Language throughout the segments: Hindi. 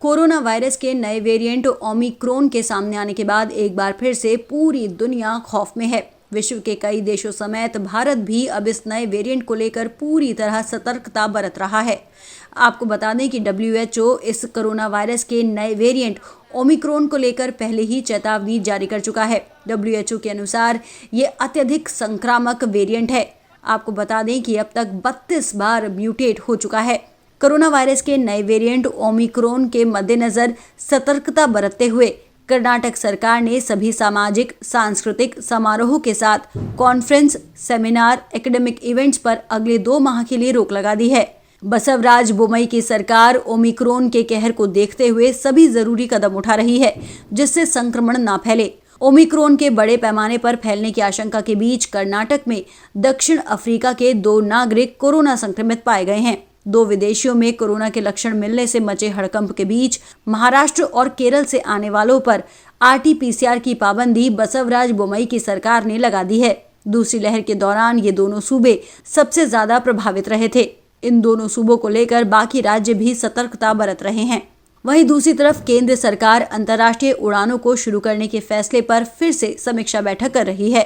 कोरोना वायरस के नए वेरिएंट ओमिक्रॉन के सामने आने के बाद एक बार फिर से पूरी दुनिया खौफ में है। विश्व के कई देशों समेत भारत भी अब इस नए वेरिएंट को लेकर पूरी तरह सतर्कता बरत रहा है। आपको बता दें कि WHO इस कोरोना वायरस के नए वेरिएंट ओमिक्रॉन को लेकर पहले ही चेतावनी जारी कर चुका है। WHO के अनुसार ये अत्यधिक संक्रामक वेरिएंट है। आपको बता दें कि अब तक 32 बार म्यूटेट हो चुका है। कोरोना वायरस के नए वेरिएंट ओमिक्रॉन के मद्देनजर सतर्कता बरतते हुए कर्नाटक सरकार ने सभी सामाजिक सांस्कृतिक समारोहों के साथ कॉन्फ्रेंस, सेमिनार, एकेडमिक इवेंट्स पर अगले 2 माह के लिए रोक लगा दी है। बसवराज बोम्मई की सरकार ओमिक्रॉन के कहर को देखते हुए सभी जरूरी कदम उठा रही है, जिससे संक्रमण न फैले। ओमिक्रॉन के बड़े पैमाने पर फैलने की आशंका के बीच कर्नाटक में दक्षिण अफ्रीका के 2 नागरिक कोरोना संक्रमित पाए गए हैं। 2 विदेशियों में कोरोना के लक्षण मिलने से मचे हड़कंप के बीच महाराष्ट्र और केरल से आने वालों पर RT-PCR की पाबंदी बसवराज बोम्मई की सरकार ने लगा दी है। दूसरी लहर के दौरान ये दोनों सूबे सबसे ज्यादा प्रभावित रहे थे। इन दोनों सूबों को लेकर बाकी राज्य भी सतर्कता बरत रहे हैं। वहीं दूसरी तरफ केंद्र सरकार अंतर्राष्ट्रीय उड़ानों को शुरू करने के फैसले पर फिर से समीक्षा बैठक कर रही है।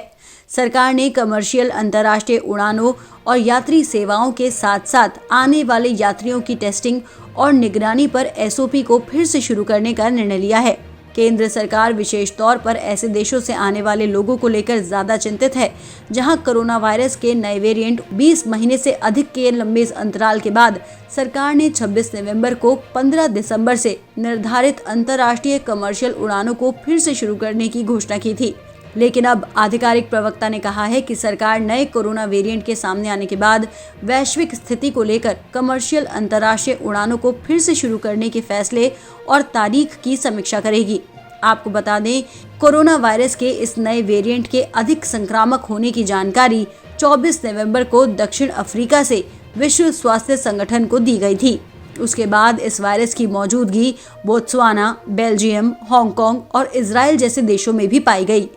सरकार ने कमर्शियल अंतर्राष्ट्रीय उड़ानों और यात्री सेवाओं के साथ साथ आने वाले यात्रियों की टेस्टिंग और निगरानी पर SOP को फिर से शुरू करने का निर्णय लिया है। केंद्र सरकार विशेष तौर पर ऐसे देशों से आने वाले लोगों को लेकर ज्यादा चिंतित है, जहां कोरोना वायरस के नए वेरिएंट 20 महीने से अधिक के लंबे अंतराल के बाद सरकार ने 26 नवंबर को 15 दिसंबर से निर्धारित अंतर्राष्ट्रीय कमर्शियल उड़ानों को फिर से शुरू करने की घोषणा की थी। लेकिन अब आधिकारिक प्रवक्ता ने कहा है कि सरकार नए कोरोना वेरिएंट के सामने आने के बाद वैश्विक स्थिति को लेकर कमर्शियल अंतर्राष्ट्रीय उड़ानों को फिर से शुरू करने के फैसले और तारीख की समीक्षा करेगी। आपको बता दें, कोरोना वायरस के इस नए वेरिएंट के अधिक संक्रामक होने की जानकारी 24 नवंबर को दक्षिण अफ्रीका से विश्व स्वास्थ्य संगठन को दी गई थी। उसके बाद इस वायरस की मौजूदगी बोत्सवाना, बेल्जियम, हांगकांग और इजराइल जैसे देशों में भी पाई गई।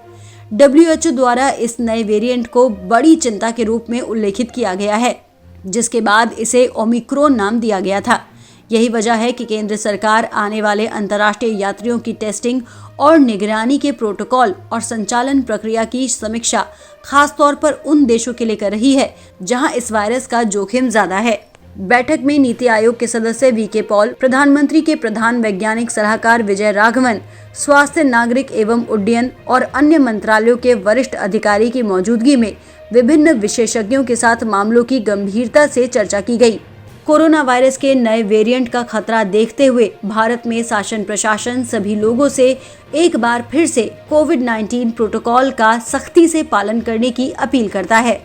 WHO द्वारा इस नए वेरिएंट को बड़ी चिंता के रूप में उल्लेखित किया गया है, जिसके बाद इसे ओमिक्रॉन नाम दिया गया था। यही वजह है कि केंद्र सरकार आने वाले अंतर्राष्ट्रीय यात्रियों की टेस्टिंग और निगरानी के प्रोटोकॉल और संचालन प्रक्रिया की समीक्षा खासतौर पर उन देशों के लिए कर रही है जहां इस वायरस का जोखिम ज्यादा है। बैठक में नीति आयोग के सदस्य VK पॉल, प्रधानमंत्री के प्रधान वैज्ञानिक सलाहकार विजय राघवन, स्वास्थ्य, नागरिक एवं उड्डयन और अन्य मंत्रालयों के वरिष्ठ अधिकारी की मौजूदगी में विभिन्न विशेषज्ञों के साथ मामलों की गंभीरता से चर्चा की गई। कोरोना वायरस के नए वेरिएंट का खतरा देखते हुए भारत में शासन प्रशासन सभी लोगों से एक बार फिर से कोविड-19 प्रोटोकॉल का सख्ती से पालन करने की अपील करता है।